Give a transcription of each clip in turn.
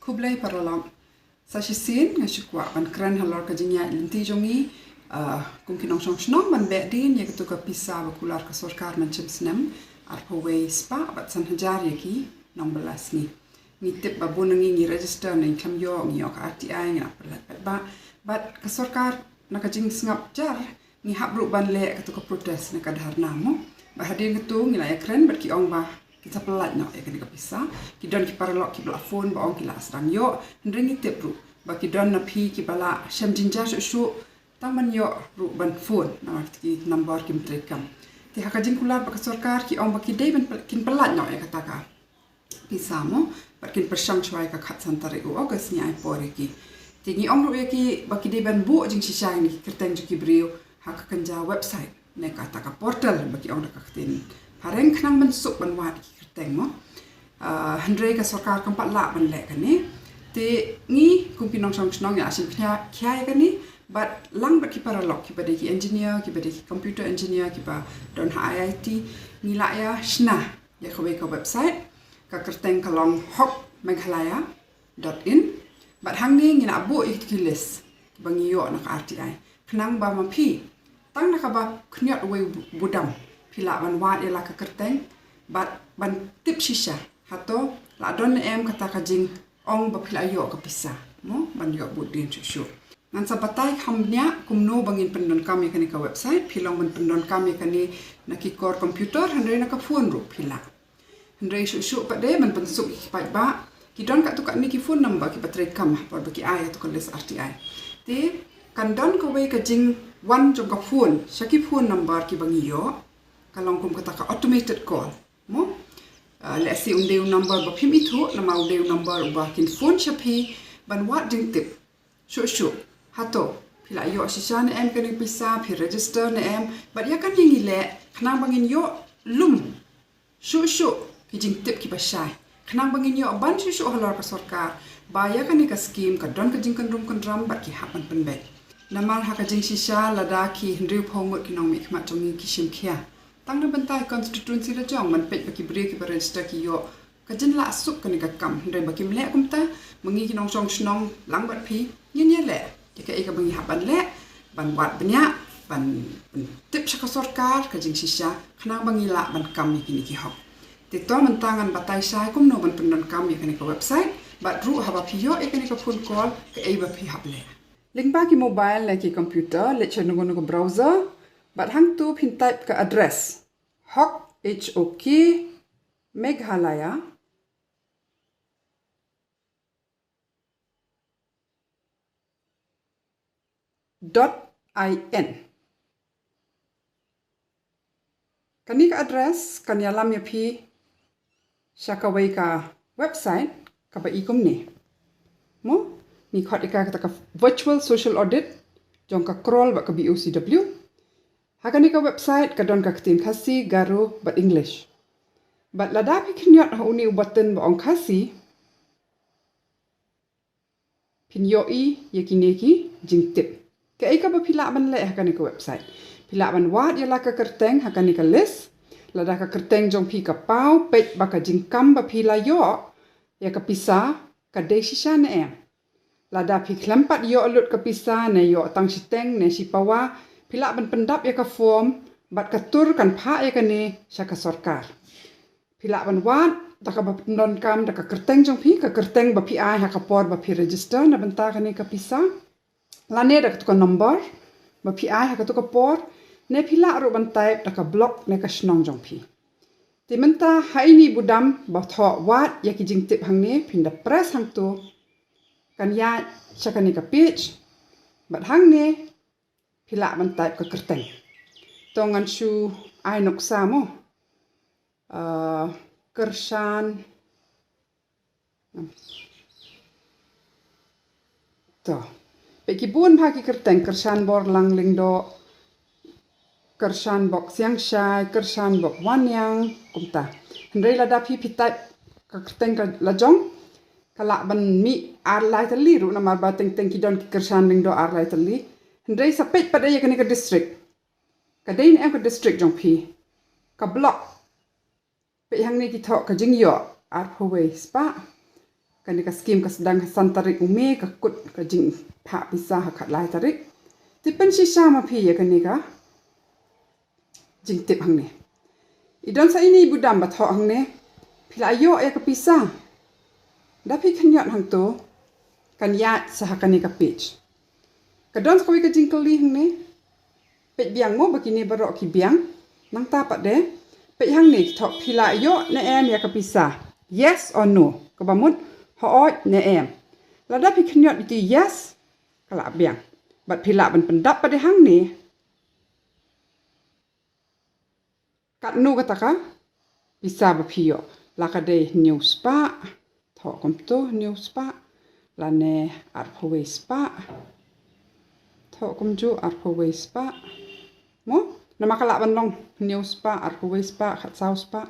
Kublai paralong. Sa sin nga shukwa ban kran halor ka jinya linti jongi kung kinong snong ban be din ya ketu ka pisa bakular ka sorkar man chimsnem ar paway spa bat san hajar yaki nong belas ni. Ni tip babun ngi register ni kam yo ngi ka RTI nga pelat ba bat ka sorkar nakajing sngap jar ni habru ban le ketu ka protes na kadharna mo ba hadir ketu ngi la kran bat ki ong ba kita pelat nak ya kena pisah kidon ki paralok ki bla phone ba ong ki la asrang yo ndringi tip ru ba kidon na phi ki bala sham jinja shu taman yo ru ban phone na ki number ki mtrekam ti hakajin kular ba sorkar ki ong ba ki dei ban kin pelat nak ya kata ka pisah mo ba kin persang chwai ka khat santare u august ni ai pore ki ti ni ong ru ya ki ba ki dei ban bu jing shisha ni kerteng ki brio hak kanja website ne kata ka portal ba ki ong da ka tin Hareng kenang bensuk ban wat ki kerteng mo. Hendrei ka sorkar kampat la ban lek kan ni. Te ngi kum pinong snong ya asim kya kan ni. But lang bat ki paralok ki pada ki engineer, ki pada ki computer engineer, ki pa don IIT ni la ya shna ya ka website ka kerteng kalong hokmeghalaya.in. But hang ni ngina abu ki list bangi yo na ka RTI. Kenang ba mapi. Tang na ka ba knyot we budam. Pila ban wat ya la ka kerteng bat ban tip shisha hato la don em kata kajing ong ba pila yo ka pisa no ban yo budin chu ngan sabatai khamnya kumno bangin pendon kami kani ka website pilong ban pendon kami kani na ki core computer handai na ka phone ru pila handai chu pa de ban pensuk ki pai ba ki don ka tu ka ni ki phone number ki patre kam par ba ki ai to ka list RTI ti kan don ko we ka jing one jong ka phone shaki phone number ki bangi yo kalong kum kata ka automated call mo let's say undeu number ba phim itu nama undeu number ba kin phone chapi ban wat ding tip shu hato pila yo shishan em kan pisa phi register na em but ya kan yingi le khnang bangin yo lum shu ki jing tip ki ba shai khnang bangin yo ban shu halor ka sarkar ba ya kan ka scheme ka don ka jing kan rum kan ram ba ki hapan pen be namal ha ka jing shisha lada ki ndeu phongot ki nong mi khma chongi ki shim khia tang na bantai constituency la jong man pet baki break ki register ki yo ka jin la suk kan ka kam ndai baki mle kum ta mangi ki nong song snong lang bat phi yin ye le ka e ka bangi haban le ban wat bnya ban tip sa sarkar ka jing shisha khna bangi la ban kam ni ki hok te to man tangan batai sai kum no ban pendon kam ye kan ka website bat ru haba phi yo e kan ka phone call ka e ba phi hable link ba ki mobile la ki computer le chen no browser but hang tu pin type ka address hok Meghalaya .in kani ka address kan yalam ya phi shakawai ka website ka ba ikum ni mo ni khot ka virtual social audit jong ka crawl ba ka BOCW Hakani ka website ka don ka tin khasi garu but English. But lada pi knyot ha uni ubatan ba ong khasi. Pin yo I yakineki jing tip. Ka ika ba pila ban le hakani ka website. Pila ban wat ya la ka kerteng hakani ka list. Lada ka kerteng jong pi ka pau pet ba ka jing kam ba pila yo ya ka pisa ka de shisha na em. Lada pi klampat yo alut ka pisa na yo tang siteng na si pawa Pila ban pendap ya ka form bat katur kan pha ya ka ni sya ka sarkar. Pila ban wat da ka pendon kam da ka kerteng jong pi ka kerteng ba pi ai ha ka por ba pi register na benta ka ni ka pisa. Lane da ka number ba pi ai ha ka to ka por ne pila ro ban type da ka block ne ka snong jong pi. Ti menta hai ni budam ba tho wat ya ki jing tip hang ni pinda press hang tu kan ya sya ka ni ka page bat hang ni pila ban type ka kerteng tongan shu ai nok samo kershan to peki bun pha ki kerteng kershan bor lang ling do kershan bok siang shai kershan bok wanyang kumta hendrei la da phi type ka kerteng ka lajong kala ban mi ar lai tali ru na mar ba teng ki don ki kershan ling do ar lai tali Hendrei sapet pada ya kani ka district. Ka dain em ka district jong pi. Ka block. Pe hang ni ki thok ka jing yo ar phowei spa. kani ka skim ka sedang san tarik ume ka kut ka jing pha pisa ha khat lai tarik ti pen shisha ma phi ya kani ka jing tip hang ne idon sa ini budam ba tho hang ne phila yo ya ka pisa da phi khanyot hang to kan ya sa kani ka page ka don ko ka jing kali hang ne pe biang mo ba kini barok ki biang nang ta pa de pe hang ne tho phila yo na em ya ka pisa yes or no ka ba mut ho ne em la da phi khanyot ti yes kala biang bat phila ban pendap pa de hang ne kat nu ka taka pisa ba phio la ka de news pa tho kom to news pa la ne ar phowe spa tho kom ju ar phowe spa mo na makala ban long news pa ar phowe spa khat sau spa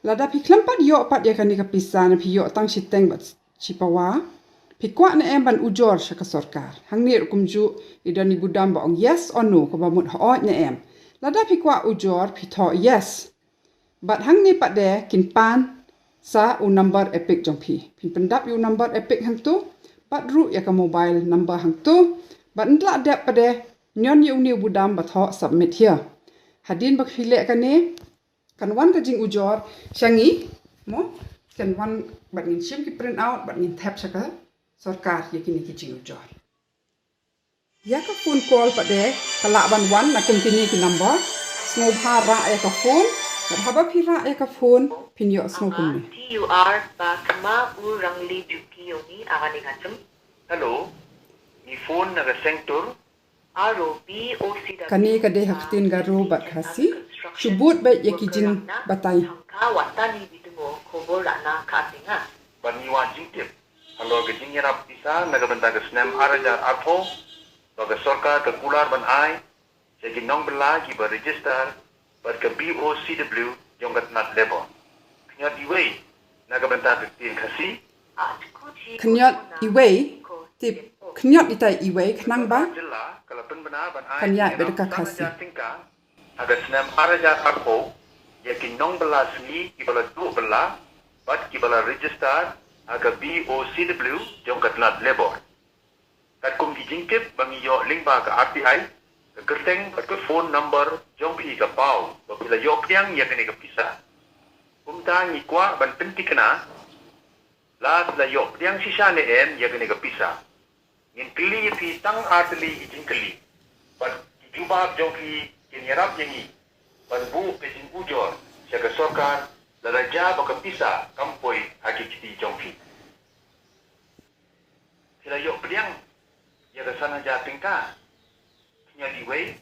la da phi klampat yo pat ya kani ka pisa na phi yo tang siteng bat chipawa phi kwa na em ban ujor shaka sarkar hangni kum ju idani budam ba ong yes or no ko ba mut ho na em la da phi kwa ujor phi tho yes but hangni pat de kin pan sa u number epic jong phi phin pendap u number epic hang tu pat ru ya ka mobile number hang tu but ndla de pa de nyon yu ni budam ba tho submit here hadin ba khile ka ne kan wan ka jing ujor shangi mo kan wan bat ngin sim ki print out bat ngin tap saka sarkar ye kini ki jing ujor ya ka phone call pa de kala ban wan na continue ki number snow bha ra ya ka phone bat haba phi ra ya ka phone phin yo snow kum ni TUR ba kama urangli duki yoni agani ngachum hello ni phone na ga sengtur ROBOC kani ka de haktin ga ro bat khasi subut ba ye ki jing batai ka watani bitumo khobora na khasinga baniwa jingtip hello ga jingyarap isa na ga banta ga snam arajar artho to ga sarkar ka kular ban ai se gi nong bla ki ba register but ka BOCW jong gat nat lebo knya diwei na ga banta ga tin khasi khnyat iwei tip khnyat itai iwei khnang ba jilla kala pen bana ban ai Kanya bedka khasi tingka aga snam arajar artho ye ki nong bla sni ki bala du bla but ki bala register aga BOCW jong gat nat lebo kat kum ki jingkip bangi yo link ba ka RTI ka kerteng bat ka phone number jong pi ka pau ba pila yo piang ya kene ka pisa kum ta ni kwa ban penti kana la la yo piang sisa ne en ya kene ka pisa ngin kli pi tang artli jing kli bat juba jong ki kinyarap yangi ban bu pe jing ujor ya ka sarkar la raja ba ka pisa kampoi haki kiti jong pi sila yo piang ya da sana ja tingka knya diwei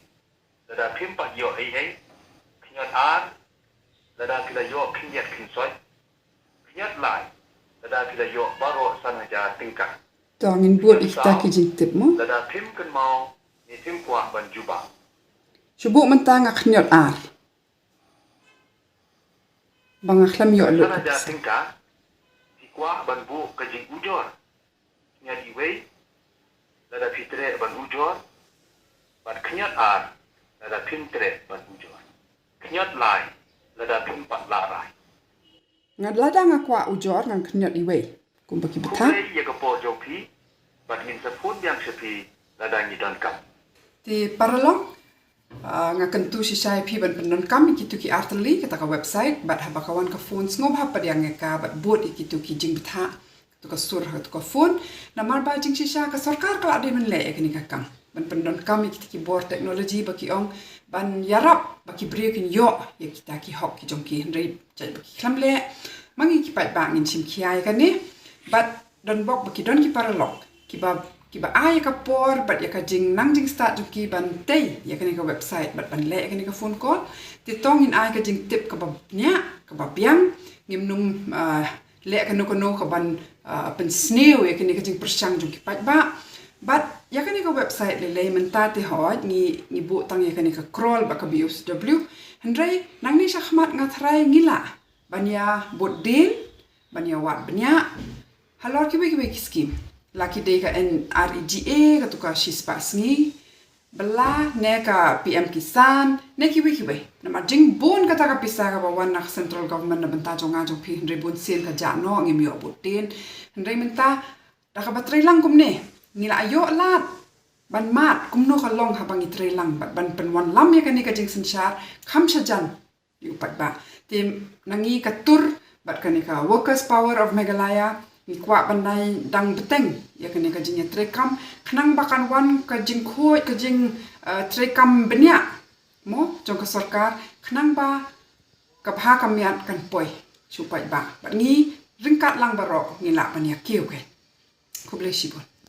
da pimpa yo ai knya ar da kila yo knyat kinsoi knyat lai da kila yo baro sana ja tingka tongin buat ikta ki jing tip mo da pim kan mau ni tim kwa ban juba subu mentang ak khnyot ar bang akhlam yo lu sana ja tingka ti kwa ban bu ka jing ujor knya diwei da fitre ban ujor bat knyat ar da pintre ban ujor knyat lai da pim pat la rai ngad lada ngakwa ujor ngang khnyot iwei kum baki betha ya ka po jopi bat min sa phun yang sepi da ni don kam ti paralong ngakan tu si sai phi ban penon kam ki tu ki artli kata ka website bat haba kawan ka phone ngob ha padiang ka bat bot ki tu ki jing betha tu ka sur ha tu ka phone namar ba jing shisha ka sarkar kala de men le ekni ka kam ban pendon kami kita ki bor teknologi baki ong ban yarap baki break in yo ya kita ki hok ki jong ki hendrei jai baki klamle mangi ki pat bang in sim kiai kan ni bat don bok baki don ki paralog ki ba ai ka por bat ya ka jing nang jing start jong ki ban tei ya kan ka website bat ban le kan ka phone call ti tong in ai ka jing tip ka ba nya ka ba biang ngim num le kan no ka ban pen snail ya kan ka jing persang jong ki pat ba but ya kan ka website le menta te hot ni bu tang ya kan ka scroll ba ka BOCW hendrai nang ni shahmat ngathrai ngila banya bodin banya wat banya halor ki skim laki de ka en REGA ka tu ka shispa sngi bela neka PM Kisan neki wikiwe nama jing bon kata ka pisah ka bawan nak central government na benta jonga jong pi hendrai bon sen ka jano ngimio botin hendrai menta da ka batrai lang kumne ngila ayo lat ban mat kumno ka long ha bangi trai lang ban penwan lam ya kani ka jing sensyar kham sajan yu pat ba tim nangi ka tur bat kani ka workers power of Meghalaya ni kwa bandai dang beteng ya kani ka jing trekam khnang bakan wan ka jing khoi ka jing trekam benya mo jong ka sarkar khnang ba ka pha kamiat kan poi chupai ba ngi ringkat lang barok ngila pania kiu ke kuble sibon